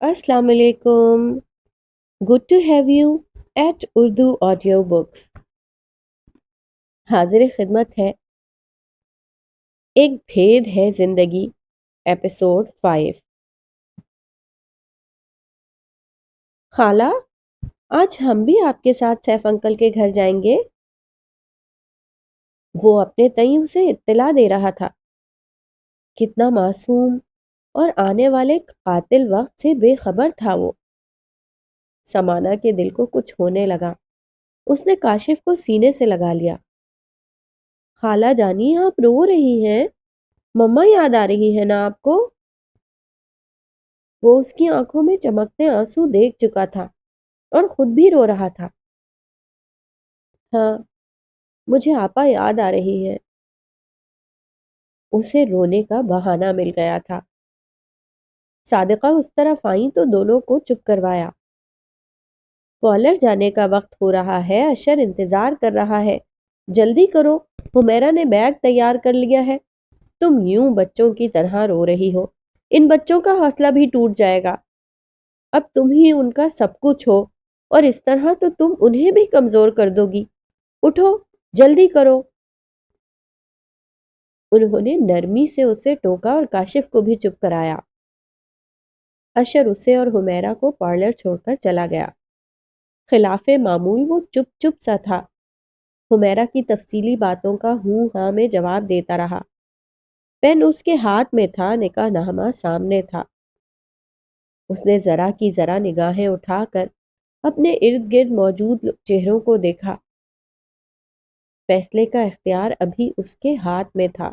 السلام علیکم. Good to have you at Urdu audio books. حاضر خدمت ہے. ایک بھید ہے زندگی، ایپیسوڈ 5. خالہ، آج ہم بھی آپ کے ساتھ سیف انکل کے گھر جائیں گے. وہ اپنے تئیں اسے اطلاع دے رہا تھا. کتنا معصوم اور آنے والے قاتل وقت سے بے خبر تھا وہ. سمانا کے دل کو کچھ ہونے لگا. اس نے کاشف کو سینے سے لگا لیا. خالہ جانی، آپ رو رہی ہیں؟ مما یاد آ رہی ہے نا آپ کو؟ وہ اس کی آنکھوں میں چمکتے آنسو دیکھ چکا تھا اور خود بھی رو رہا تھا. ہاں، مجھے آپا یاد آ رہی ہے. اسے رونے کا بہانہ مل گیا تھا. صادقہ اس طرف آئیں تو دونوں کو چپ کروایا. پارلر جانے کا وقت ہو رہا ہے، اشر انتظار کر رہا ہے. جلدی کرو، حمیرہ نے بیگ تیار کر لیا ہے. تم یوں بچوں کی طرح رو رہی ہو، ان بچوں کا حوصلہ بھی ٹوٹ جائے گا. اب تم ہی ان کا سب کچھ ہو اور اس طرح تو تم انہیں بھی کمزور کر دو گی. اٹھو، جلدی کرو. انہوں نے نرمی سے اسے ٹوکا اور کاشف کو بھی چپ کرایا. اشر اسے اور حمیرہ کو پارلر چھوڑ کر چلا گیا. خلاف معمول وہ چپ چپ سا تھا. حمیرہ کی تفصیلی باتوں کا ہوں ہاں میں جواب دیتا رہا. پین اس کے ہاتھ میں تھا، نکاح نامہ سامنے تھا. اس نے ذرا کی ذرا نگاہیں اٹھا کر اپنے ارد گرد موجود چہروں کو دیکھا. فیصلے کا اختیار ابھی اس کے ہاتھ میں تھا.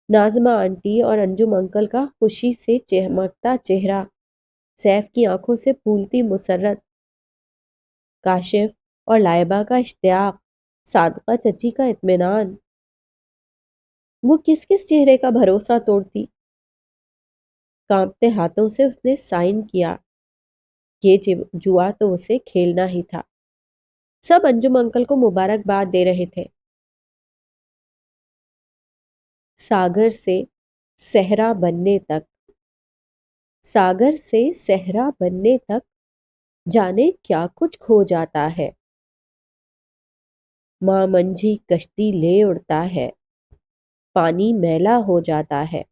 ناظمہ آنٹی اور انجم انکل کا خوشی سے چمکتا چہرہ، سیف کی آنکھوں سے پھولتی مسرت، کاشف اور لائبہ کا اشتیاق، صادقہ چچی کا اطمینان. وہ کس کس چہرے کا بھروسہ توڑتی. کانپتے ہاتھوں سے اس نے سائن کیا. یہ جوا تو اسے کھیلنا ہی تھا. سب انجم انکل کو مبارکباد دے رہے تھے. ساگر سے صحرا بننے تک، ساگر سے صحرا بننے تک جانے کیا کچھ کھو جاتا ہے. ماں منجھی کشتی لے اڑتا ہے، پانی میلا ہو جاتا ہے.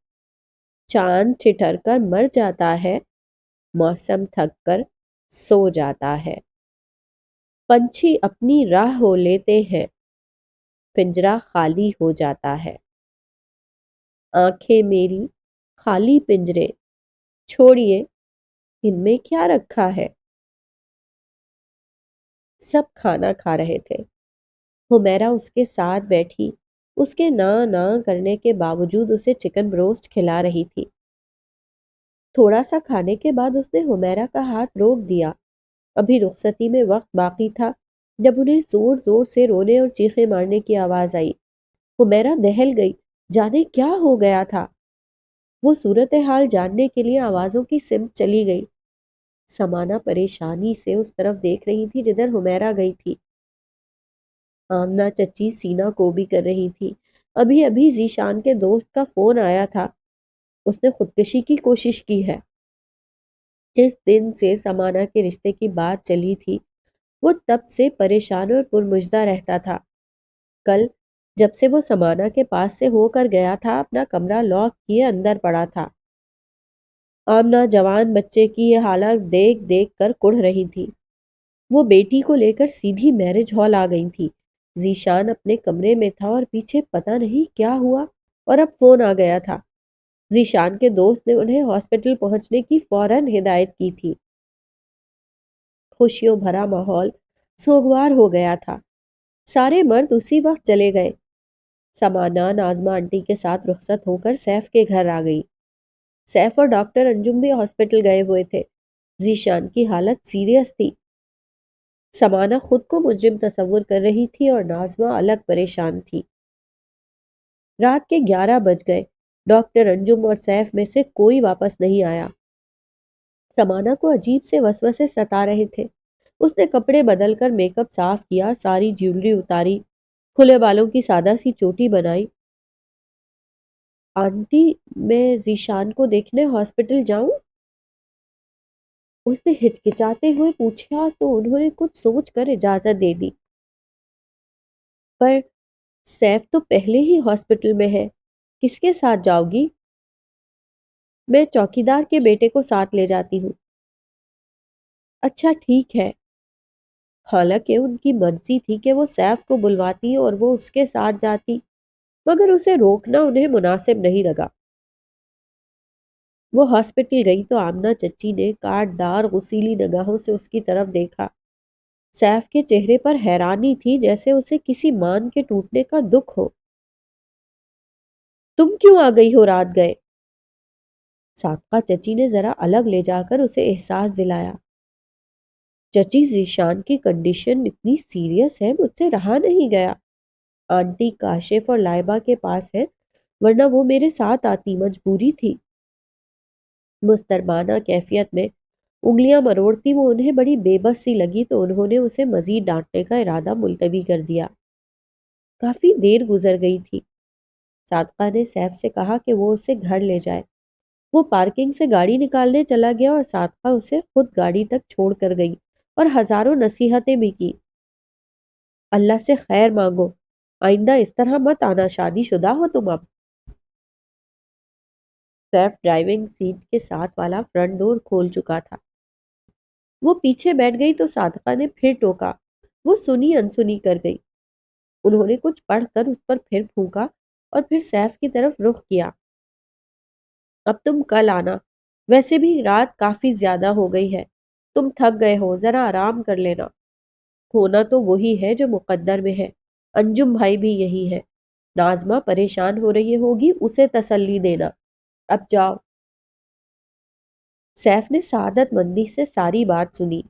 چاند ٹھٹر کر مر جاتا ہے، موسم تھک کر سو جاتا ہے. پنچھی اپنی راہ ہو لیتے ہیں، پنجرہ خالی ہو جاتا ہے. آنکھیں میری خالی پنجرے، چھوڑیے ان میں کیا رکھا ہے. سب کھانا کھا رہے تھے. حمیرہ اس کے ساتھ بیٹھی، اس کے نا نا کرنے کے باوجود اسے چکن بروسٹ کھلا رہی تھی. تھوڑا سا کھانے کے بعد اس نے حمیرہ کا ہاتھ روک دیا. ابھی رخصتی میں وقت باقی تھا جب انہیں زور زور سے رونے اور چیخیں مارنے کی آواز آئی. حمیرہ دہل گئی. جانے کیا ہو گیا تھا. وہ صورتحال جاننے کے لیے آوازوں کی سمت چلی گئی. سمانا پریشانی سے اس طرف دیکھ رہی تھی جدھر حمیرہ گئی تھی. آمنہ چچی سینہ کو بھی کر رہی تھی. ابھی ابھی ذیشان کے دوست کا فون آیا تھا. اس نے خودکشی کی کوشش کی ہے. جس دن سے سمانا کے رشتے کی بات چلی تھی وہ تب سے پریشان اور پرمجدہ رہتا تھا. کل جب سے وہ سمانا کے پاس سے ہو کر گیا تھا، اپنا کمرہ لاک کیے اندر پڑا تھا. آمنہ جوان بچے کی یہ حالت دیکھ دیکھ کر کڑھ رہی تھی. وہ بیٹی کو لے کر سیدھی میرج ہال آ گئی تھی. ذیشان اپنے کمرے میں تھا اور پیچھے پتہ نہیں کیا ہوا اور اب فون آ گیا تھا. ذیشان کے دوست نے انہیں ہاسپٹل پہنچنے کی فوراً ہدایت کی تھی. خوشیوں بھرا ماحول سوگوار ہو گیا تھا. سارے مرد اسی وقت چلے گئے. سمانا ناظمہ آنٹی کے ساتھ رخصت ہو کر سیف کے گھر آ گئی. سیف اور ڈاکٹر انجم بھی ہاسپٹل گئے ہوئے تھے. ذیشان کی حالت سیریس تھی. سمانا خود کو مجرم تصور کر رہی تھی اور ناظمہ الگ پریشان تھی. رات کے 11 بج گئے. ڈاکٹر انجم اور سیف میں سے کوئی واپس نہیں آیا. سمانا کو عجیب سے وسوسے ستا رہے تھے. اس نے کپڑے بدل کر میک اپ صاف کیا، ساری جیولری اتاری، کھلے بالوں کی سادہ سی چوٹی بنائی. آنٹی، میں ذیشان کو دیکھنے ہاسپٹل جاؤں؟ اس نے ہچکچاتے ہوئے پوچھا تو انہوں نے کچھ سوچ کر اجازت دے دی۔ پر سیف تو پہلے ہی ہاسپٹل میں ہے، کس کے ساتھ جاؤ گی؟ میں چوکیدار کے بیٹے کو ساتھ لے جاتی ہوں۔ اچھا ٹھیک ہے۔ حالانکہ ان کی مرضی تھی کہ وہ سیف کو بلواتی اور وہ اس کے ساتھ جاتی، مگر اسے روکنا انہیں مناسب نہیں لگا۔ وہ ہاسپٹل گئی تو آمنہ چچی نے کاٹ دار غصیلی نگاہوں سے اس کی طرف دیکھا۔ سیف کے چہرے پر حیرانی تھی، جیسے اسے کسی مان کے ٹوٹنے کا دکھ ہو۔ تم کیوں آ گئی ہو رات گئے؟ صادقہ چچی نے ذرا الگ لے جا کر اسے احساس دلایا۔ چچی ذیشان کی کنڈیشن اتنی سیریس ہے، مجھ سے رہا نہیں گیا۔ آنٹی کاشف اور لائبہ کے پاس ہے، ورنہ وہ میرے ساتھ آتی، مجبوری تھی۔ مستربانہ کیفیت میں انگلیاں مروڑتی وہ انہیں بڑی بے بس سی لگی تو انہوں نے اسے مزید ڈانٹنے کا ارادہ ملتوی کر دیا۔ کافی دیر گزر گئی تھی۔ صادقہ نے سیف سے کہا کہ وہ اسے گھر لے جائے۔ وہ پارکنگ سے گاڑی نکالنے چلا گیا اور صادقہ اسے خود گاڑی تک چھوڑ کر گئی اور ہزاروں نصیحتیں بھی کی۔ اللہ سے خیر مانگو، آئندہ اس طرح مت آنا، شادی شدہ ہو تم اب۔ سیف ڈرائیونگ سیٹ کے ساتھ والا فرنٹ ڈور کھول چکا تھا۔ وہ پیچھے بیٹھ گئی تو صادقہ نے پھر ٹوکا۔ وہ سنی انسنی کر گئی۔ انہوں نے کچھ پڑھ کر اس پر پھر پھونکا اور پھر سیف کی طرف رخ کیا۔ اب تم کل آنا، ویسے بھی رات کافی زیادہ ہو گئی ہے، تم تھک گئے ہو، ذرا آرام کر لینا۔ ہونا تو وہی ہے جو مقدر میں ہے، انجم بھائی بھی یہی ہے۔ نازمہ پریشان ہو رہی ہوگی، اسے تسلی دینا۔ اب جاؤ۔ سیف نے سعادت مندی سے ساری بات سنی۔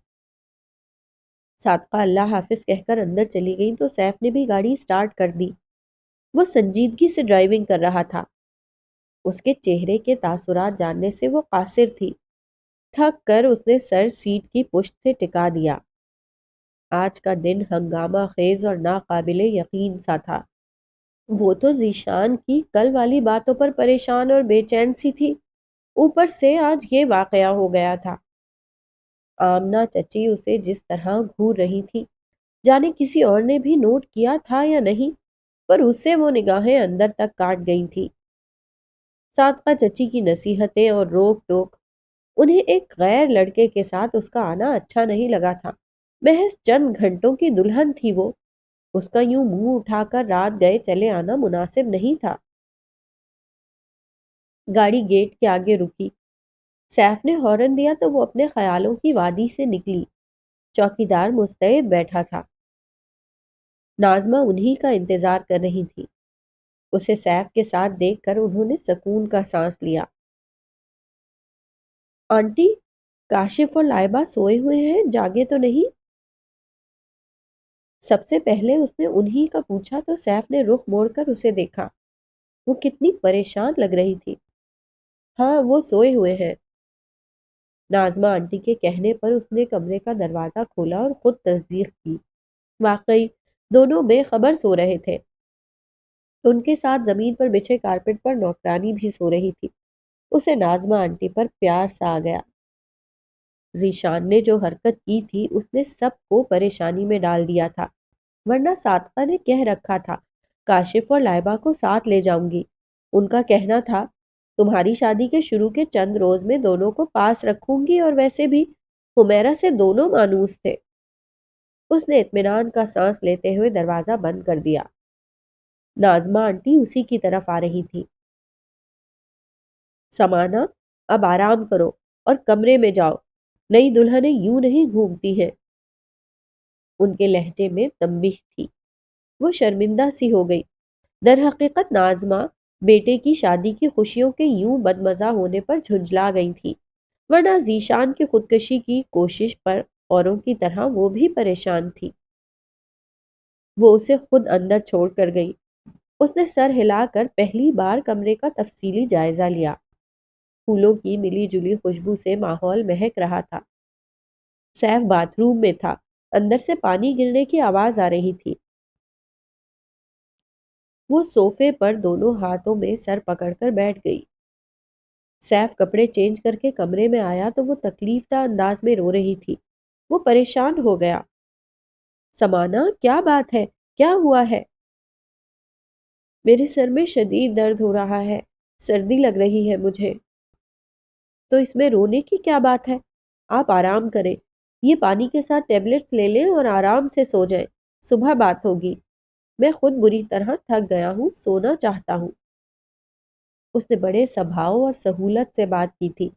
صادقہ اللہ حافظ کہہ کر اندر چلی گئی تو سیف نے بھی گاڑی سٹارٹ کر دی۔ وہ سنجیدگی سے ڈرائیونگ کر رہا تھا۔ اس کے چہرے کے تاثرات جاننے سے وہ قاصر تھی۔ تھک کر اس نے سر سیٹ کی پشت سے ٹکا دیا۔ آج کا دن ہنگامہ خیز اور ناقابل یقین سا تھا۔ وہ تو ذیشان کی کل والی باتوں پر پریشان اور بے چین سی تھی، اوپر سے آج یہ واقعہ ہو گیا تھا۔ آمنہ چچی اسے جس طرح گھور رہی تھی، جانے کسی اور نے بھی نوٹ کیا تھا یا نہیں، پر اسے وہ نگاہیں اندر تک کاٹ گئی تھی۔ صادقہ چچی کی نصیحتیں اور روک ٹوک، انہیں ایک غیر لڑکے کے ساتھ اس کا آنا اچھا نہیں لگا تھا۔ محض چند گھنٹوں کی دلہن تھی وہ، اس کا یوں منہ اٹھا کر رات گئے چلے آنا مناسب نہیں تھا۔ گاڑی گیٹ کے آگے رکی۔ سیف نے ہارن دیا تو وہ اپنے خیالوں کی وادی سے نکلی۔ چوکیدار مستعد بیٹھا تھا۔ نازمہ انہی کا انتظار کر رہی تھی۔ اسے سیف کے ساتھ دیکھ کر انہوں نے سکون کا سانس لیا۔ آنٹی، کاشف اور لائبہ سوئے ہوئے ہیں، جاگے تو نہیں؟ سب سے پہلے اس نے انہی کا پوچھا تو سیف نے رخ موڑ کر اسے دیکھا۔ وہ کتنی پریشان لگ رہی تھی۔ ہاں، وہ سوئے ہوئے ہیں۔ نازمہ آنٹی کے کہنے پر اس نے کمرے کا دروازہ کھولا اور خود تصدیق کی۔ واقعی دونوں بے خبر سو رہے تھے۔ ان کے ساتھ زمین پر بچھے کارپٹ پر نوکرانی بھی سو رہی تھی۔ اسے نازمہ آنٹی پر پیار سا آ گیا۔ ذیشان نے جو حرکت کی تھی اس نے سب کو پریشانی میں ڈال دیا تھا، ورنہ صادقہ نے کہہ رکھا تھا کاشف اور لائبہ کو ساتھ لے جاؤں گی۔ ان کا کہنا تھا تمہاری شادی کے شروع کے چند روز میں دونوں کو پاس رکھوں گی، اور ویسے بھی حمیرہ سے دونوں مانوس تھے۔ اس نے اطمینان کا سانس لیتے ہوئے دروازہ بند کر دیا۔ نازمہ آنٹی اسی کی طرف آ رہی تھی۔ سمانا، اب آرام کرو اور کمرے میں جاؤ، نئی دلہنیں یوں نہیں گھومتی ہیں۔ ان کے لہجے میں تنبیہ تھی۔ وہ شرمندہ سی ہو گئی۔ در حقیقت نازمہ بیٹے کی شادی کی خوشیوں کے یوں بدمزہ ہونے پر جھنجلا گئی تھی، ورنہ ذیشان کی خودکشی کی کوشش پر اوروں کی طرح وہ بھی پریشان تھی۔ وہ اسے خود اندر چھوڑ کر گئی۔ اس نے سر ہلا کر پہلی بار کمرے کا تفصیلی جائزہ لیا۔ پھولوں کی ملی جلی خوشبو سے ماحول مہک رہا تھا۔ سیف باتھ روم میں تھا، اندر سے پانی گرنے کی آواز آ رہی تھی۔ وہ صوفے پر دونوں ہاتھوں میں سر پکڑ کر بیٹھ گئی۔ سیف کپڑے چینج کر کے کمرے میں آیا تو وہ تکلیف دہ انداز میں رو رہی تھی۔ وہ پریشان ہو گیا۔ سمانا، کیا بات ہے؟ کیا ہوا ہے؟ میرے سر میں شدید درد ہو رہا ہے، سردی لگ رہی ہے مجھے۔ تو اس میں رونے کی کیا بات ہے؟ آپ آرام کریں، یہ پانی کے ساتھ ٹیبلٹس لے لیں اور آرام سے سو جائیں، صبح بات ہوگی۔ میں خود بری طرح تھک گیا ہوں، سونا چاہتا ہوں۔ اس نے بڑے سبھاؤ اور سہولت سے بات کی تھی۔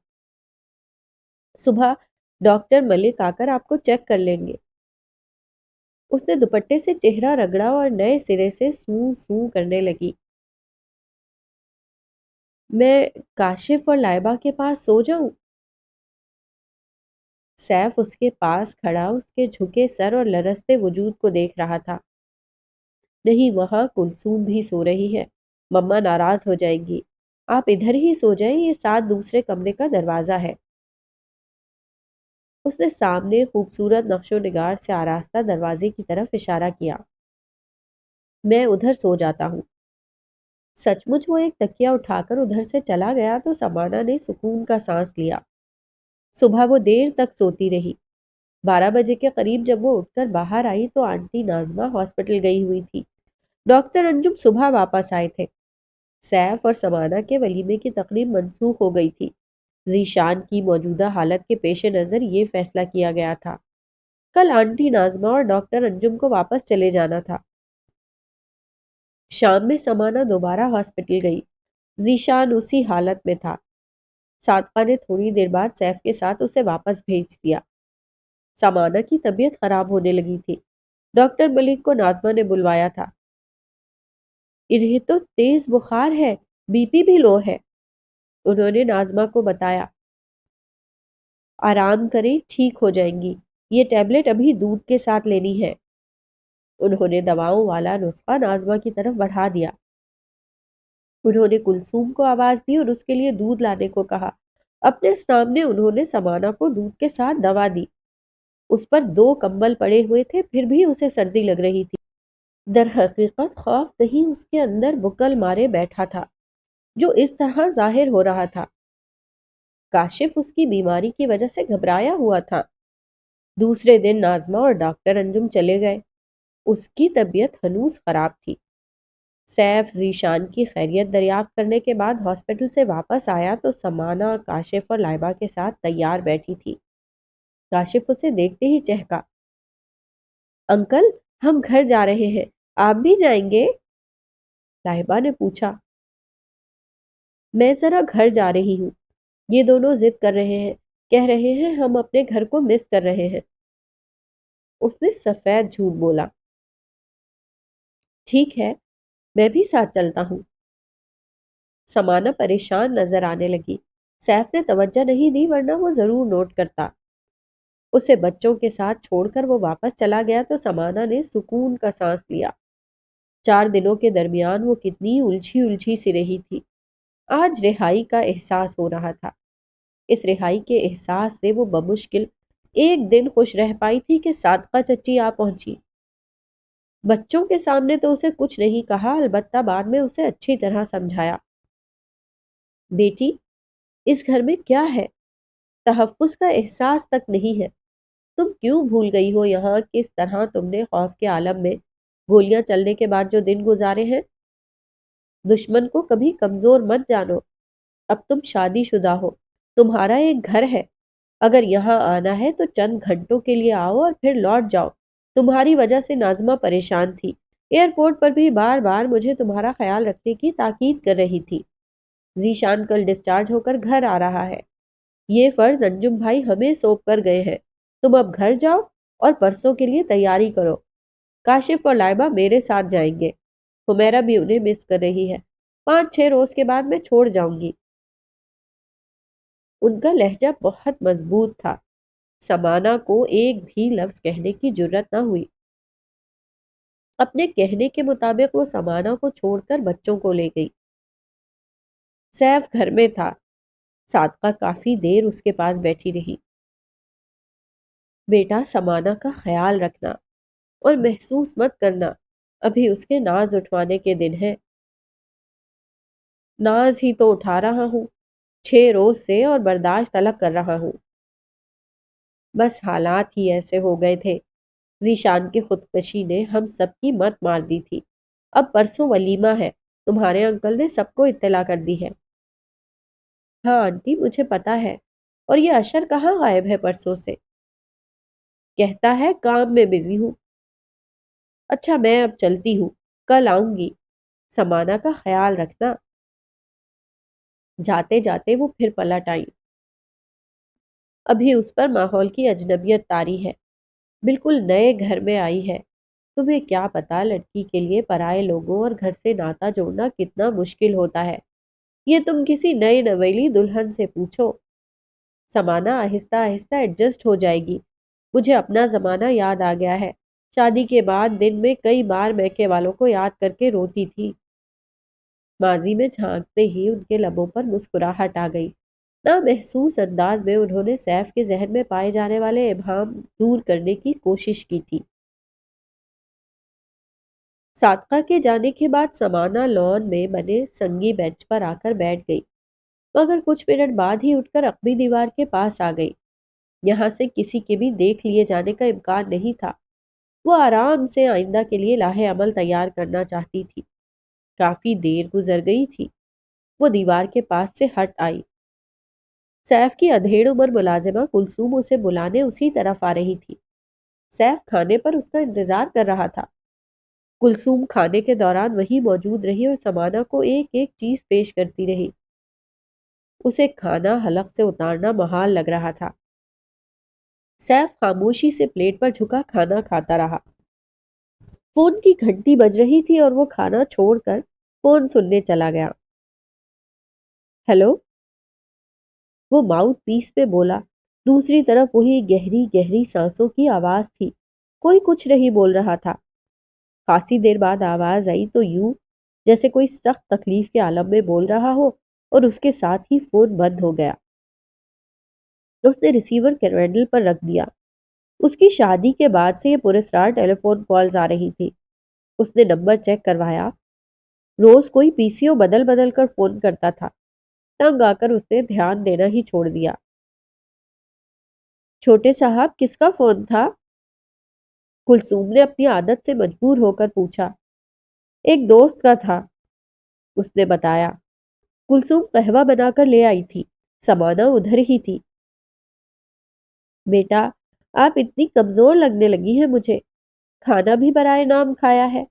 صبح ڈاکٹر ملک آ کر آپ کو چیک کر لیں گے۔ اس نے دوپٹے سے چہرہ رگڑا اور نئے سرے سے سوں سوں کرنے لگی۔ میں کاشف اور لائبہ کے پاس سو جاؤں؟ سیف اس کے پاس کھڑا اس کے جھکے سر اور لرزتے وجود کو دیکھ رہا تھا۔ نہیں، وہاں کلثوم بھی سو رہی ہے، مما ناراض ہو جائیں گی۔ آپ ادھر ہی سو جائیں، یہ ساتھ دوسرے کمرے کا دروازہ ہے۔ اس نے سامنے خوبصورت نقش و نگار سے آراستہ دروازے کی طرف اشارہ کیا۔ میں ادھر سو جاتا ہوں۔ سچ مچ وہ ایک تکیہ اٹھا کر ادھر سے چلا گیا تو سمانا نے سکون کا سانس لیا۔ صبح وہ دیر تک سوتی رہی۔ 12 بجے کے قریب جب وہ اٹھ کر باہر آئی تو آنٹی ناظمہ ہاسپٹل گئی ہوئی تھی۔ ڈاکٹر انجم صبح واپس آئے تھے۔ سیف اور سمانا کے ولیمے کی تقریب منسوخ ہو گئی تھی۔ ذیشان کی موجودہ حالت کے پیش نظر یہ فیصلہ کیا گیا تھا۔ کل آنٹی ناظمہ اور ڈاکٹر انجم کو واپس چلے جانا تھا۔ شام میں سمانا دوبارہ ہاسپٹل گئی۔ ذیشان اسی حالت میں تھا۔ صادقہ نے تھوڑی دیر بعد سیف کے ساتھ اسے واپس بھیج دیا۔ سمانا کی طبیعت خراب ہونے لگی تھی۔ ڈاکٹر ملک کو ناظمہ نے بلوایا تھا۔ انہیں تو تیز بخار ہے، بی پی بھی لو ہے، انہوں نے ناظمہ کو بتایا۔ آرام کریں، ٹھیک ہو جائیں گی، یہ ٹیبلٹ ابھی دودھ کے ساتھ لینی ہے۔ انہوں نے دواؤں والا نسخہ ناظمہ کی طرف بڑھا دیا۔ انہوں نے کلثوم کو آواز دی اور اس کے لیے دودھ لانے کو کہا۔ اپنے سامنے انہوں نے سمانا کو دودھ کے ساتھ دوا دی۔ اس پر 2 کمبل پڑے ہوئے تھے، پھر بھی اسے سردی لگ رہی تھی۔ در حقیقت خوف کہیں اس کے اندر بکل مارے بیٹھا تھا، جو اس طرح ظاہر ہو رہا تھا۔ کاشف اس کی بیماری کی وجہ سے گھبرایا ہوا تھا۔ دوسرے دن ناظمہ اور ڈاکٹر انجم چلے گئے۔ اس کی طبیعت ہنوز خراب تھی۔ سیف ذیشان کی خیریت دریافت کرنے کے بعد ہاسپٹل سے واپس آیا تو سمانا، کاشف اور لائبہ کے ساتھ تیار بیٹھی تھی۔ کاشف اسے دیکھتے ہی چہکا۔ انکل، ہم گھر جا رہے ہیں، آپ بھی جائیں گے؟ لائبہ نے پوچھا۔ میں ذرا گھر جا رہی ہوں، یہ دونوں ضد کر رہے ہیں، کہہ رہے ہیں ہم اپنے گھر کو مس کر رہے ہیں۔ اس نے سفید جھوٹ بولا۔ ٹھیک ہے، میں بھی ساتھ چلتا ہوں۔ سمانا پریشان نظر آنے لگی۔ سیف نے توجہ نہیں دی ورنہ وہ ضرور نوٹ کرتا۔ اسے بچوں کے ساتھ چھوڑ کر وہ واپس چلا گیا تو سمانا نے سکون کا سانس لیا۔ 4 دنوں کے درمیان وہ کتنی الجھی الجھی سی رہی تھی۔ آج رہائی کا احساس ہو رہا تھا۔ اس رہائی کے احساس سے وہ بمشکل ایک دن خوش رہ پائی تھی کہ صادقہ چچی آ پہنچی۔ بچوں کے سامنے تو اسے کچھ نہیں کہا، البتہ بعد میں اسے اچھی طرح سمجھایا۔ بیٹی، اس گھر میں کیا ہے؟ تحفظ کا احساس تک نہیں ہے۔ تم کیوں بھول گئی ہو یہاں کس طرح تم نے خوف کے عالم میں گولیاں چلنے کے بعد جو دن گزارے ہیں؟ دشمن کو کبھی کمزور مت جانو۔ اب تم شادی شدہ ہو، تمہارا ایک گھر ہے۔ اگر یہاں آنا ہے تو چند گھنٹوں کے لیے آؤ اور پھر لوٹ جاؤ۔ تمہاری وجہ سے ناظمہ پریشان تھی، ایئرپورٹ پر بھی بار بار مجھے تمہارا خیال رکھنے کی تاکید کر رہی تھی۔ ذیشان کل ڈسچارج ہو کر گھر آ رہا ہے۔ یہ فرض انجم بھائی ہمیں سونپ کر گئے ہیں۔ تم اب گھر جاؤ اور پرسوں کے لیے تیاری کرو۔ کاشف اور لائبہ میرے ساتھ جائیں گے۔ حمیرہ بھی انہیں مس کر رہی ہے۔ 5-6 روز کے بعد میں چھوڑ جاؤں گی۔ ان کا لہجہ بہت مضبوط تھا۔ سمانا کو ایک بھی لفظ کہنے کی جرت نہ ہوئی۔ اپنے کہنے کے مطابق وہ سمانا کو چھوڑ کر بچوں کو لے گئی۔ سیف گھر میں تھا۔ صادقہ کافی دیر اس کے پاس بیٹھی رہی۔ بیٹا، سمانا کا خیال رکھنا اور محسوس مت کرنا ابھی اس کے ناز اٹھوانے کے دن ہے۔ ناز ہی تو اٹھا رہا ہوں۔ 6 روز سے اور برداشت الگ کر رہا ہوں۔ بس حالات ہی ایسے ہو گئے تھے۔ ذیشان کی خودکشی نے ہم سب کی مت مار دی تھی۔ اب پرسوں ولیمہ ہے، تمہارے انکل نے سب کو اطلاع کر دی ہے۔ ہاں آنٹی، مجھے پتا ہے۔ اور یہ اشر کہاں غائب ہے پرسوں سے؟ کہتا ہے کام میں بزی ہوں۔ اچھا میں اب چلتی ہوں، کل آؤں گی۔ سمانہ کا خیال رکھنا۔ جاتے جاتے وہ پھر پلٹ آئی۔ ابھی اس پر ماحول کی اجنبیت طاری ہے، بالکل نئے گھر میں آئی ہے۔ تمہیں کیا پتا لڑکی کے لیے پرائے لوگوں اور گھر سے ناتا جوڑنا کتنا مشکل ہوتا ہے، یہ تم کسی نئی نویلی دلہن سے پوچھو۔ سمانہ آہستہ آہستہ ایڈجسٹ ہو جائے گی۔ مجھے اپنا زمانہ یاد آ گیا ہے۔ شادی کے بعد دن میں کئی بار میکے والوں کو یاد کر کے روتی تھی۔ ماضی میں جھانکتے ہی ان کے لبوں پر مسکراہٹ آ گئی۔ نامحسوس انداز میں انہوں نے سیف کے ذہن میں پائے جانے والے ابہام دور کرنے کی کوشش کی تھی۔ صادقہ کے جانے کے بعد سمانہ لان میں بنے سنگی بینچ پر آ کر بیٹھ گئی، مگر کچھ منٹ بعد ہی اٹھ کر عقبی دیوار کے پاس آ گئی۔ یہاں سے کسی کے بھی دیکھ لیے جانے کا امکان نہیں تھا۔ وہ آرام سے آئندہ کے لیے لاہ عمل تیار کرنا چاہتی تھی۔ کافی دیر گزر گئی تھی۔ وہ دیوار کے پاس سے ہٹ آئی۔ سیف کی ادھیڑ عمر ملازمہ کلثوم اسے بلانے اسی طرف آ رہی تھی۔ سیف کھانے پر اس کا انتظار کر رہا تھا۔ کلثوم کھانے کے دوران وہی موجود رہی اور سمانہ کو ایک ایک چیز پیش کرتی رہی۔ اسے کھانا حلق سے اتارنا محال لگ رہا تھا۔ سیف خاموشی سے پلیٹ پر جھکا کھانا کھاتا رہا۔ فون کی گھنٹی بج رہی تھی اور وہ کھانا چھوڑ کر فون سننے چلا گیا۔ ہیلو، وہ ماؤتھ پیس پہ بولا۔ دوسری طرف وہی گہری گہری سانسوں کی آواز تھی۔ کوئی کچھ نہیں بول رہا تھا۔ خاصی دیر بعد آواز آئی تو یوں جیسے کوئی سخت تکلیف کے عالم میں بول رہا ہو، اور اس کے ساتھ ہی فون بند ہو گیا۔ اس نے ریسیور کینڈل پر رکھ دیا۔ اس کی شادی کے بعد سے یہ پراسرار ٹیلی فون کالز آ رہی تھی۔ اس نے نمبر چیک کروایا۔ روز کوئی پی سی او بدل بدل کر فون کرتا تھا۔ تنگ آ کر اس نے دھیان دینا ہی چھوڑ دیا۔ چھوٹے صاحب، کس کا فون تھا؟ کلثوم نے اپنی عادت سے مجبور ہو کر پوچھا۔ ایک دوست کا تھا، اس نے بتایا۔ کلثوم قہوہ بنا کر لے آئی تھی۔ سمانہ ادھر ہی تھی۔ بیٹا، آپ اتنی کمزور لگنے لگی ہیں مجھے۔ کھانا بھی برائے نام کھایا ہے؟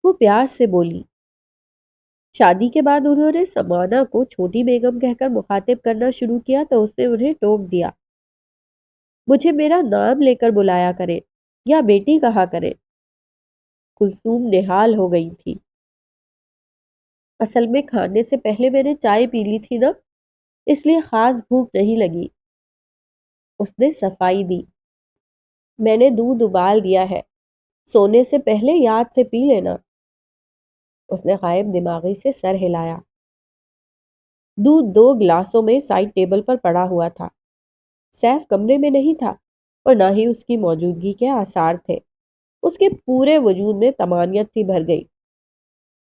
وہ پیار سے بولی۔ شادی کے بعد انہوں نے سمانہ کو چھوٹی بیگم کہہ کر مخاطب کرنا شروع کیا تو اس نے انہیں ٹوک دیا۔ مجھے میرا نام لے کر بلایا کریں یا بیٹی کہا کریں۔ کلثوم نہال ہو گئی تھی۔ اصل میں کھانے سے پہلے میں نے چائے پی لی تھی نا، اس لیے خاص بھوک نہیں لگی۔ اس نے صفائی دی۔ میں نے دودھ ابال دیا ہے، سونے سے پہلے یاد سے پی لینا۔ اس نے غائب دماغی سے سر ہلایا۔ دودھ 2 گلاسوں میں سائڈ ٹیبل پر پڑا ہوا تھا۔ سیف کمرے میں نہیں تھا اور نہ ہی اس کی موجودگی کے آثار تھے۔ اس کے پورے وجود میں طمانینت سی بھر گئی،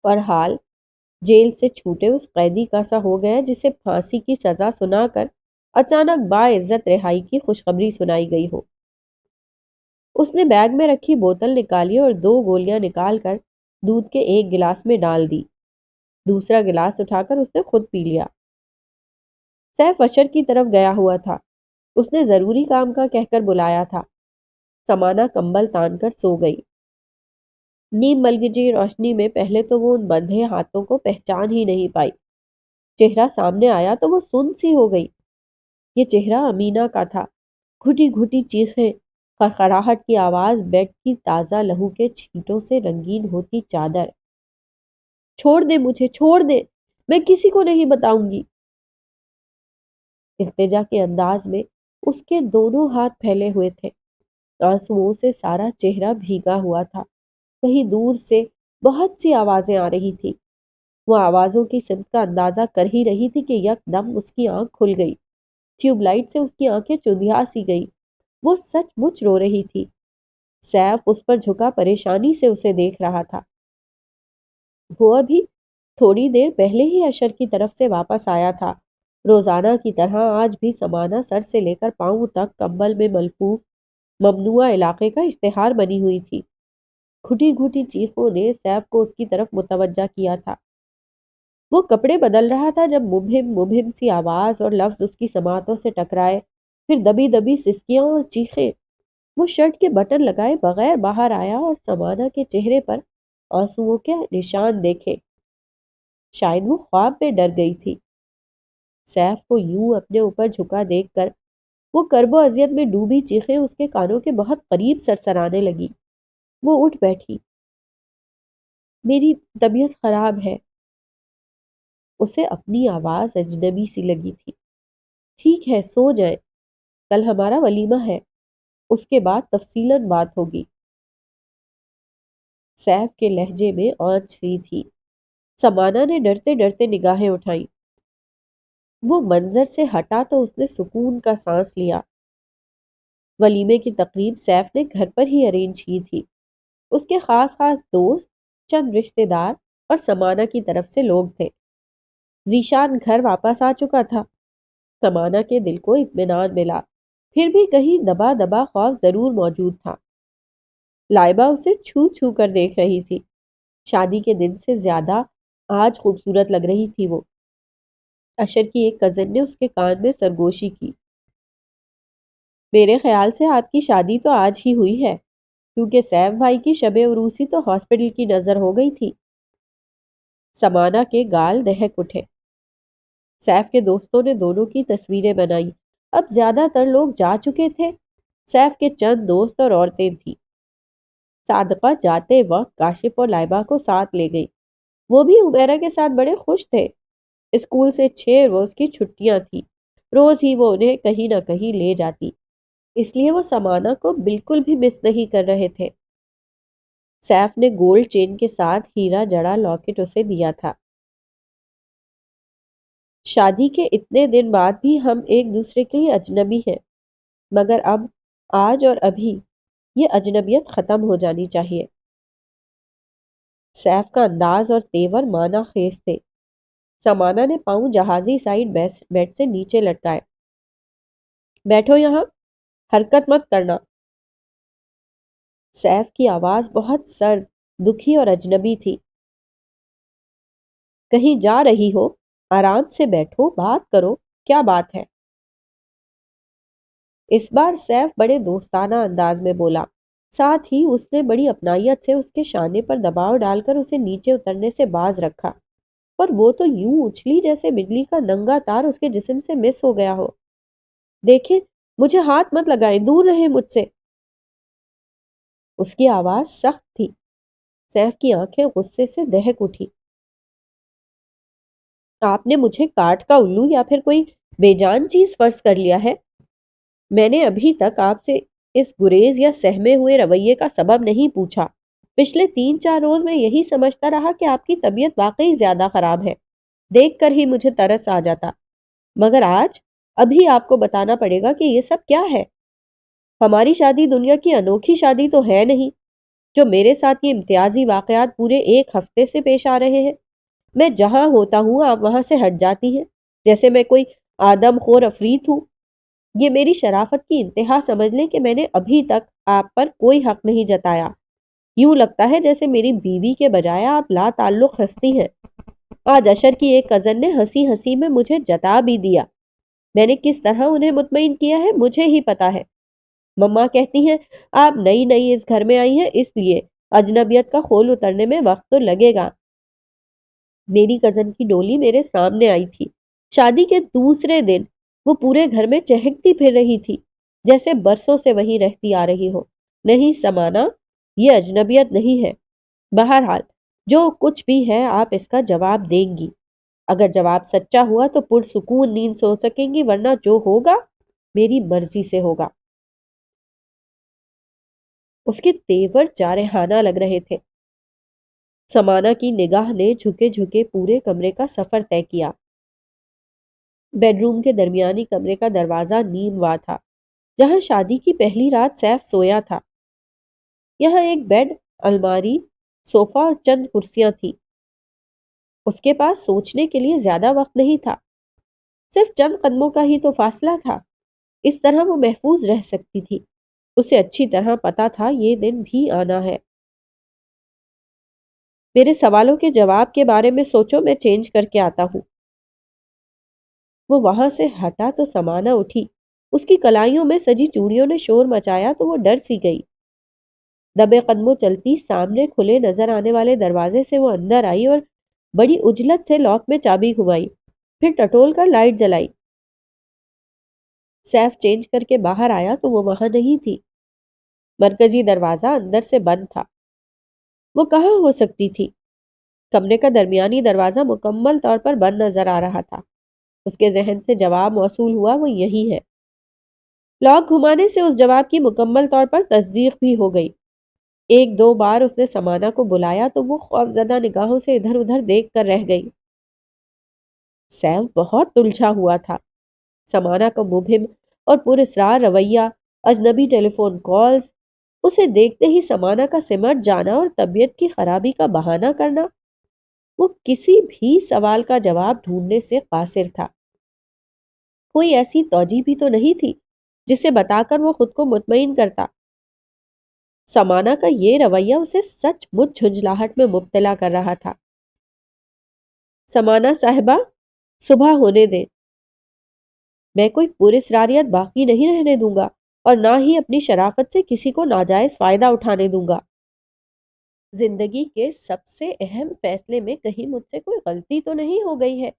اور حال جیل سے چھوٹے اس قیدی کا سا ہو گیا جسے پھانسی کی سزا سنا کر اچانک باعزت رہائی کی خوشخبری سنائی گئی ہو۔ اس نے بیگ میں رکھی بوتل نکالی اور 2 گولیاں نکال کر دودھ کے ایک گلاس میں ڈال دی۔ دوسرا گلاس اٹھا کر اس نے خود پی لیا۔ سیف اشر کی طرف گیا ہوا تھا۔ اس نے ضروری کام کا کہہ کر بلایا تھا۔ سمانہ کمبل تان کر سو گئی۔ نیم ملگجی روشنی میں پہلے تو وہ ان بندھے ہاتھوں کو پہچان ہی نہیں پائی۔ چہرہ سامنے آیا تو وہ سن سی ہو گئی۔ یہ چہرہ امینا کا تھا۔ گھٹی گھٹی چیخیں، خرخراہٹ کی آواز، بیڈ کی تازہ لہو کے چھینٹوں سے رنگین ہوتی چادر۔ چھوڑ دے مجھے، چھوڑ دے، میں کسی کو نہیں بتاؤں گی۔ التجا کے انداز میں اس کے دونوں ہاتھ پھیلے ہوئے تھے۔ آنسوؤں سے سارا چہرہ بھیگا ہوا تھا۔ کہیں دور سے بہت سی آوازیں آ رہی تھی۔ وہ آوازوں کی سمت کا اندازہ کر ہی رہی تھی کہ یک دم اس کی آنکھ کھل گئی۔ ٹیوب لائٹ سے اس کی آنکھیں چندھیا سی گئی۔ وہ سچ مچ رو رہی تھی۔ سیف اس پر جھکا پریشانی سے اسے دیکھ رہا تھا۔ وہ ابھی تھوڑی دیر پہلے ہی اشر کی طرف سے واپس آیا تھا۔ روزانہ کی طرح آج بھی سمانہ سر سے لے کر پاؤں تک کمبل میں ملفوف ممنوعہ علاقے کا اشتہار بنی ہوئی تھی۔ گھٹی گھٹی چیخوں نے سیف کو اس کی طرف متوجہ کیا تھا۔ وہ کپڑے بدل رہا تھا جب مبہم مبہم سی آواز اور لفظ اس کی سماعتوں سے ٹکرائے، پھر دبی دبی سسکیاں اور چیخیں۔ وہ شرٹ کے بٹن لگائے بغیر باہر آیا اور سمانہ کے چہرے پر آنسوؤں کے نشان دیکھے۔ شاید وہ خواب میں ڈر گئی تھی۔ سیف کو یوں اپنے اوپر جھکا دیکھ کر وہ کرب و اذیت میں ڈوبی چیخیں اس کے کانوں کے بہت قریب سرسرانے لگی۔ وہ اٹھ بیٹھی۔ میری طبیعت خراب ہے۔ اسے اپنی آواز اجنبی سی لگی تھی۔ ٹھیک ہے، سو جائیں، کل ہمارا ولیمہ ہے، اس کے بعد تفصیلاً بات ہوگی۔ سیف کے لہجے میں آنچ سی تھی۔ سمانہ نے ڈرتے ڈرتے نگاہیں اٹھائیں۔ وہ منظر سے ہٹا تو اس نے سکون کا سانس لیا۔ ولیمے کی تقریب سیف نے گھر پر ہی ارینج کی تھی۔ اس کے خاص دوست، چند رشتہ دار اور سمانہ کی طرف سے لوگ تھے۔ ذیشان گھر واپس آ چکا تھا۔ سمانہ کے دل کو اطمینان ملا، پھر بھی کہیں دبا دبا خوف ضرور موجود تھا۔ لائبہ اسے چھو چھو کر دیکھ رہی تھی۔ شادی کے دن سے زیادہ آج خوبصورت لگ رہی تھی وہ۔ اشر کی ایک کزن نے اس کے کان میں سرگوشی کی۔ میرے خیال سے آپ کی شادی تو آج ہی ہوئی ہے، کیونکہ سیف بھائی کی شب عروسی تو ہاسپٹل کی نظر ہو گئی تھی۔ سمانہ کے گال دہک اٹھے۔ سیف کے دوستوں نے دونوں کی تصویریں بنائی۔ اب زیادہ تر لوگ جا چکے تھے۔ سیف کے چند دوست اور عورتیں تھیں۔ صادقہ جاتے وقت کاشف اور لائبہ کو ساتھ لے گئی۔ وہ بھی عمیرہ کے ساتھ بڑے خوش تھے۔ اسکول سے 6 روز کی چھٹیاں تھیں۔ روز ہی وہ انہیں کہیں نہ کہیں لے جاتی، اس لیے وہ سمانہ کو بالکل بھی مس نہیں کر رہے تھے۔ سیف نے گولڈ چین کے ساتھ ہیرا جڑا لاکٹ اسے دیا تھا۔ شادی کے اتنے دن بعد بھی ہم ایک دوسرے کے لیے اجنبی ہیں، مگر اب، آج اور ابھی، یہ اجنبیت ختم ہو جانی چاہیے۔ سیف کا انداز اور تیور معنی خیز تھے۔ سمانہ نے پاؤں جہازی سائڈ بیڈ سے نیچے لٹکائے۔ بیٹھو یہاں، حرکت مت کرنا۔ سیف کی آواز بہت سرد، دکھی اور اجنبی تھی۔ کہیں جا رہی ہو؟ آرام سے بیٹھو، بات کرو، کیا بات ہے؟ اس بار سیف بڑے دوستانہ انداز میں بولا، ساتھ ہی اس نے بڑی اپنائیت سے اس کے شانے پر دباؤ ڈال کر اسے نیچے اترنے سے باز رکھا، پر وہ تو یوں اچھلی جیسے بجلی کا ننگا تار اس کے جسم سے مس ہو گیا ہو۔ دیکھیں، مجھے ہاتھ مت لگائیں، دور رہیں مجھ سے۔ اس کی آواز سخت تھی۔ سیف کی آنکھیں غصے سے دہک اٹھی۔ آپ نے مجھے کاٹ کا الو یا پھر کوئی بے جان چیز فرض کر لیا ہے؟ میں نے ابھی تک آپ سے اس گریز یا سہمے ہوئے رویے کا سبب نہیں پوچھا۔ پچھلے 3-4 روز میں یہی سمجھتا رہا کہ آپ کی طبیعت واقعی زیادہ خراب ہے۔ دیکھ کر ہی مجھے ترس آ جاتا، مگر آج ابھی آپ کو بتانا پڑے گا کہ یہ سب کیا ہے۔ ہماری شادی دنیا کی انوکھی شادی تو ہے نہیں، جو میرے ساتھ یہ امتیازی واقعات پورے 1 ہفتے سے پیش آ رہے ہیں۔ میں جہاں ہوتا ہوں آپ وہاں سے ہٹ جاتی ہیں، جیسے میں کوئی آدم خور افریت ہوں۔ یہ میری شرافت کی انتہا سمجھ لیں کہ میں نے ابھی تک آپ پر کوئی حق نہیں جتایا۔ یوں لگتا ہے جیسے میری بیوی کے بجائے آپ لا تعلق ہستی ہیں۔ آج اشر کی ایک کزن نے ہنسی ہنسی میں مجھے جتا بھی دیا۔ میں نے کس طرح انہیں مطمئن کیا ہے مجھے ہی پتا ہے۔ مما کہتی ہیں آپ نئی نئی اس گھر میں آئی ہیں، اس لیے اجنبیت کا خول اترنے میں وقت تو لگے گا۔ میری کزن کی ڈولی میرے سامنے آئی تھی۔ شادی کے دوسرے دن وہ پورے گھر میں چہکتی پھر رہی تھی، جیسے برسوں سے وہیں رہتی آ رہی ہو۔ نہیں سمانا، یہ اجنبیت نہیں ہے۔ بہرحال جو کچھ بھی ہے آپ اس کا جواب دیں گی۔ اگر جواب سچا ہوا تو پرسکون نیند سو سکیں گی، ورنہ جو ہوگا میری مرضی سے ہوگا۔ اس کے تیور جارحانہ لگ رہے تھے۔ سمانہ کی نگاہ نے جھکے جھکے پورے کمرے کا سفر طے کیا۔ بیڈ روم کے درمیانی کمرے کا دروازہ نیم وا تھا، جہاں شادی کی پہلی رات سیف سویا تھا۔ یہاں ایک بیڈ، الماری، صوفہ اور چند کرسیاں تھیں۔ اس کے پاس سوچنے کے لیے زیادہ وقت نہیں تھا، صرف چند قدموں کا ہی تو فاصلہ تھا۔ اس طرح وہ محفوظ رہ سکتی تھی۔ اسے اچھی طرح پتا تھا یہ دن بھی آنا ہے۔ میرے سوالوں کے جواب کے بارے میں سوچو، میں چینج کر کے آتا ہوں۔ وہ وہاں سے ہٹا تو سمانا اٹھی۔ اس کی کلائیوں میں سجی چوڑیوں نے شور مچایا تو وہ ڈر سی گئی۔ دبے قدموں چلتی سامنے کھلے نظر آنے والے دروازے سے وہ اندر آئی اور بڑی اجلت سے لاک میں چابی گھمائی، پھر ٹٹول کر لائٹ جلائی۔ سیف چینج کر کے باہر آیا تو وہ وہاں نہیں تھی۔ مرکزی دروازہ اندر سے بند تھا۔ وہ کہاں ہو سکتی تھی؟ کمرے کا درمیانی دروازہ مکمل طور پر بند نظر آ رہا تھا۔ اس کے ذہن سے جواب موصول ہوا، وہ یہی ہے۔ لاک گھمانے سے اس جواب کی مکمل طور پر تصدیق بھی ہو گئی۔ ایک دو بار اس نے سمانا کو بلایا تو وہ خوفزدہ نگاہوں سے ادھر ادھر دیکھ کر رہ گئی۔ سیف بہت الجھا ہوا تھا۔ سمانا کا مبہم اور پراسرار رویہ، اجنبی ٹیلی فون کالز، اسے دیکھتے ہی سمانا کا سمٹ جانا اور طبیعت کی خرابی کا بہانہ کرنا۔ وہ کسی بھی سوال کا جواب ڈھونڈنے سے قاصر تھا۔ کوئی ایسی توجہ بھی تو نہیں تھی جسے بتا کر وہ خود کو مطمئن کرتا۔ سمانا کا یہ رویہ اسے سچ مچ جھنجھلاہٹ میں مبتلا کر رہا تھا۔ سمانا صاحبہ، صبح ہونے دیں۔ میں کوئی پراسراریت باقی نہیں رہنے دوں گا اور نہ ہی اپنی شرافت سے کسی کو ناجائز فائدہ اٹھانے دوں گا۔ زندگی کے سب سے اہم فیصلے میں کہیں مجھ سے کوئی غلطی تو نہیں ہو گئی ہے؟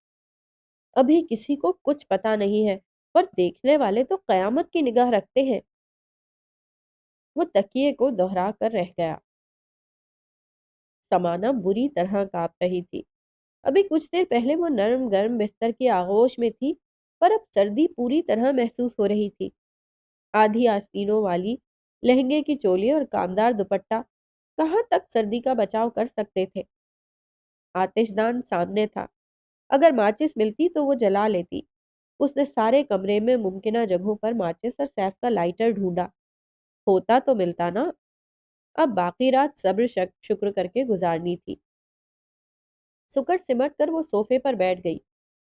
ابھی کسی کو کچھ پتا نہیں ہے، پر دیکھنے والے تو قیامت کی نگاہ رکھتے ہیں۔ وہ تکیے کو دوہرا کر رہ گیا۔ سمانا بری طرح کانپ رہی تھی۔ ابھی کچھ دیر پہلے وہ نرم گرم بستر کی آغوش میں تھی، پر اب سردی پوری طرح محسوس ہو رہی تھی۔ آدھی آستینوں والی لہنگے کی چولی اور کامدار دوپٹہ کہاں تک سردی کا بچاؤ کر سکتے تھے؟ آتش دان سامنے تھا، اگر ماچس ملتی تو وہ جلا لیتی۔ اس نے سارے کمرے میں ممکنہ جگہوں پر ماچس اور سیف کا لائٹر ڈھونڈا، ہوتا تو ملتا نا۔ اب باقی رات صبر شکر کر کے گزارنی تھی۔ سکڑ سمٹ کر وہ صوفے پر بیٹھ گئی۔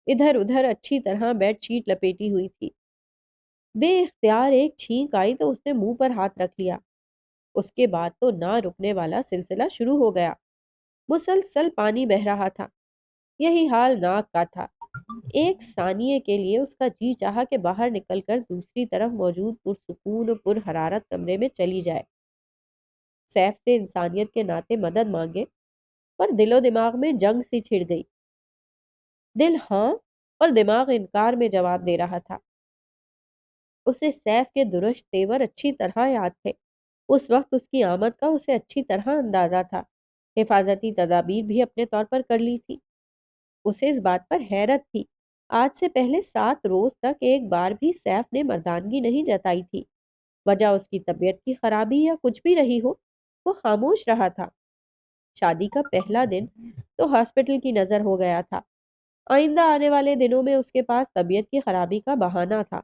ادھر ادھر اچھی طرح بیڈ شیٹ لپیٹی ہوئی تھی۔ بے اختیار ایک چھینک آئی تو اس نے منہ پر ہاتھ رکھ لیا۔ اس کے بعد تو نہ رکنے والا سلسلہ شروع ہو گیا۔ مسلسل پانی بہہ رہا تھا۔ یہی حال ناک کا تھا۔ ایک ثانیے کے لیے اس کا جی چاہا کہ باہر نکل کر دوسری طرف موجود پرسکون و پر حرارت کمرے میں چلی جائے، سیف سے انسانیت کے ناطے مدد مانگے، پر دل و دماغ میں جنگ سی چھڑ گئی۔ دل ہاں اور دماغ انکار میں جواب دے رہا تھا۔ اسے سیف کے درشت تیور اچھی طرح یاد تھے۔ اس وقت اس کی آمد کا اسے اچھی طرح اندازہ تھا۔ حفاظتی تدابیر بھی اپنے طور پر کر لی تھی۔ اسے اس بات پر حیرت تھی، آج سے پہلے 7 روز تک ایک بار بھی سیف نے مردانگی نہیں جتائی تھی۔ وجہ اس کی طبیعت کی خرابی یا کچھ بھی رہی ہو، وہ خاموش رہا تھا۔ شادی کا پہلا دن تو ہاسپٹل کی نظر ہو گیا تھا۔ آئندہ آنے والے دنوں میں اس کے پاس طبیعت کی خرابی کا بہانہ تھا۔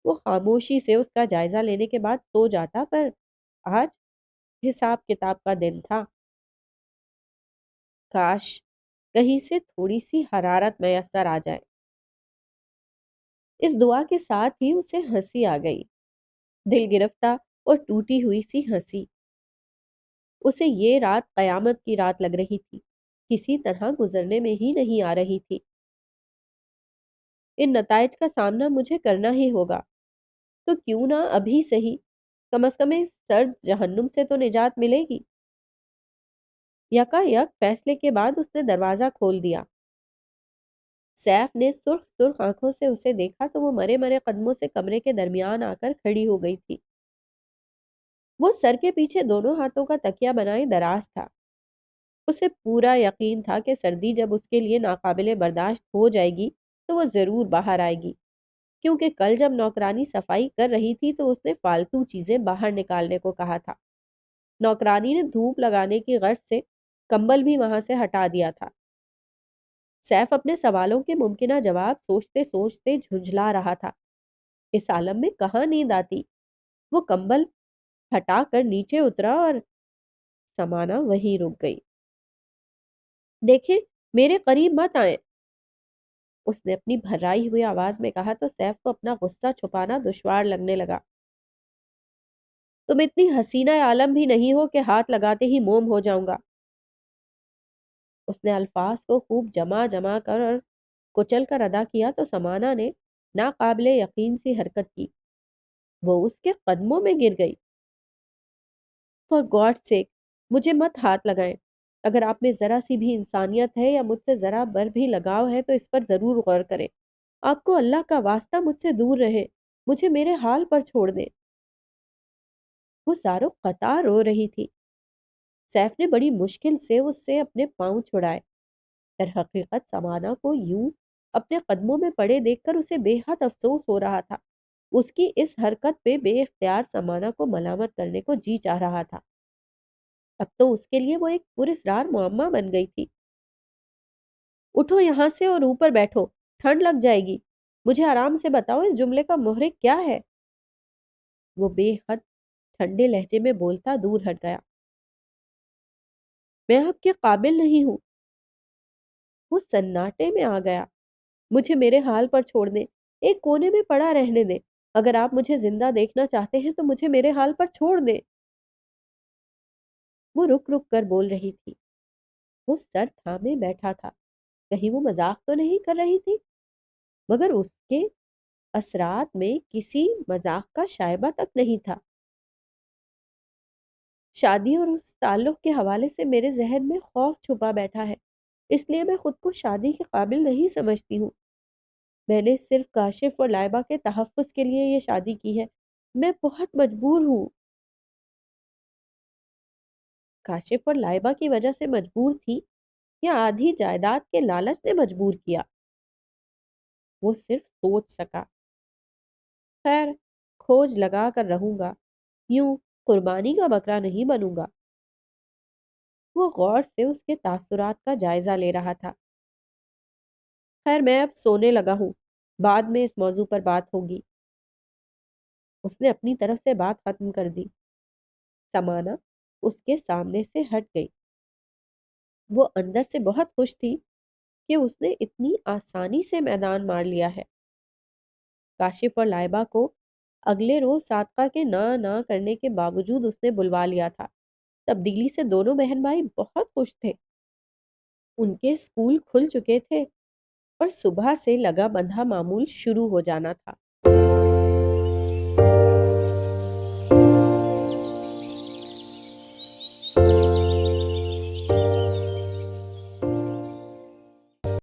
وہ خاموشی سے اس کا جائزہ لینے کے بعد سو جاتا، پر آج حساب کتاب کا دن تھا۔ کاش کہیں سے تھوڑی سی حرارت میسر آ جائے۔ اس دعا کے ساتھ ہی اسے ہنسی آ گئی، دل گرفتہ اور ٹوٹی ہوئی سی ہنسی۔ اسے یہ رات قیامت کی رات لگ رہی تھی، کسی طرح گزرنے میں ہی نہیں آ رہی تھی۔ ان نتائج کا سامنا مجھے کرنا ہی ہوگا، تو کیوں نہ ابھی سے ہی، کم از کم اس سرد جہنم سے تو نجات ملے گی۔ یکا یک فیصلے کے بعد اس نے دروازہ کھول دیا۔ سیف نے سرخ سرخ آنکھوں سے اسے دیکھا تو وہ مرے مرے قدموں سے کمرے کے درمیان آ کر کھڑی ہو گئی تھی۔ وہ سر کے پیچھے دونوں ہاتھوں کا تکیہ بنائے دراز تھا۔ اسے پورا یقین تھا کہ سردی جب اس کے لیے ناقابل برداشت ہو جائے گی تو وہ ضرور باہر آئے گی، کیونکہ کل جب نوکرانی صفائی کر رہی تھی تو اس نے فالتو چیزیں باہر نکالنے کو کہا تھا۔ نوکرانی نے دھوپ لگانے کی غرض سے کمبل بھی وہاں سے ہٹا دیا تھا۔ سیف اپنے سوالوں کے ممکنہ جواب سوچتے سوچتے جھنجھلا رہا تھا۔ اس عالم میں کہاں نیند آتی؟ وہ کمبل ہٹا کر نیچے اترا اور سمانا وہیں رک گئی۔ دیکھیں، میرے قریب مت آئیں، اس نے اپنی بھرائی ہوئی آواز میں کہا تو سیف کو اپنا غصہ چھپانا دشوار لگنے لگا۔ تم اتنی حسینہ عالم بھی نہیں ہو کہ ہاتھ لگاتے ہی موم ہو جاؤں گا۔ اس نے الفاظ کو خوب جمع جمع کر اور کچل کر ادا کیا تو سمانا نے ناقابل یقین سی حرکت کی، وہ اس کے قدموں میں گر گئی۔ فار گاڈ سیک، مجھے مت ہاتھ لگائیں۔ اگر آپ میں ذرا سی بھی انسانیت ہے یا مجھ سے ذرا بر بھی لگاؤ ہے تو اس پر ضرور غور کریں۔ آپ کو اللہ کا واسطہ مجھ سے دور رہے، مجھے میرے حال پر چھوڑ دیں۔ وہ زارو قطع رو رہی تھی۔ سیف نے بڑی مشکل سے اس سے اپنے پاؤں چھڑائے۔ در حقیقت سمانا کو یوں اپنے قدموں میں پڑے دیکھ کر اسے بے حد افسوس ہو رہا تھا۔ اس کی اس حرکت پہ بے اختیار سمانا کو ملامت کرنے کو جی چاہ رہا تھا۔ اب تو اس کے لیے وہ ایک پراسرار معمہ بن گئی تھی۔ اٹھو یہاں سے اور اوپر بیٹھو، ٹھنڈ لگ جائے گی۔ مجھے آرام سے بتاؤ اس جملے کا محرک کیا ہے؟ وہ بے حد ٹھنڈے لہجے میں بولتا دور ہٹ گیا۔ میں آپ کے قابل نہیں ہوں۔ وہ سناٹے میں آ گیا۔ مجھے میرے حال پر چھوڑ دیں، ایک کونے میں پڑا رہنے دیں۔ اگر آپ مجھے زندہ دیکھنا چاہتے ہیں تو مجھے میرے حال پر چھوڑ دیں۔ وہ رک رک کر بول رہی تھی۔ وہ سر تھامے بیٹھا تھا، کہیں وہ مذاق تو نہیں کر رہی تھی؟ مگر اس کے اثرات میں کسی مذاق کا شائبہ تک نہیں تھا۔ شادی اور اس تعلق کے حوالے سے میرے ذہن میں خوف چھپا بیٹھا ہے، اس لیے میں خود کو شادی کے قابل نہیں سمجھتی ہوں۔ میں نے صرف کاشف اور لائبہ کے تحفظ کے لیے یہ شادی کی ہے۔ میں بہت مجبور ہوں۔ کاشف اور لائبہ کی وجہ سے مجبور تھی یا آدھی جائیداد کے لالچ نے مجبور کیا؟ وہ صرف سوچ سکا۔ خیر، کھوج لگا کر رہوں گا، یوں قربانی کا بکرا نہیں بنوں گا۔ وہ غور سے اس کے تاثرات کا جائزہ لے رہا تھا۔ خیر میں اب سونے لگا ہوں، بعد میں اس موضوع پر بات ہوگی۔ اس نے اپنی طرف سے بات ختم کر دی۔ سمانا اس کے سامنے سے ہٹ گئی۔ وہ اندر سے بہت خوش تھی کہ اس نے اتنی آسانی سے میدان مار لیا ہے۔ کاشف اور لائبہ کو اگلے روز صادقہ کے نہ کرنے کے باوجود اس نے بلوا لیا تھا۔ تبدیلی سے دونوں بہن بھائی بہت خوش تھے۔ ان کے اسکول کھل چکے تھے اور صبح سے لگا بندھا معمول شروع ہو جانا تھا۔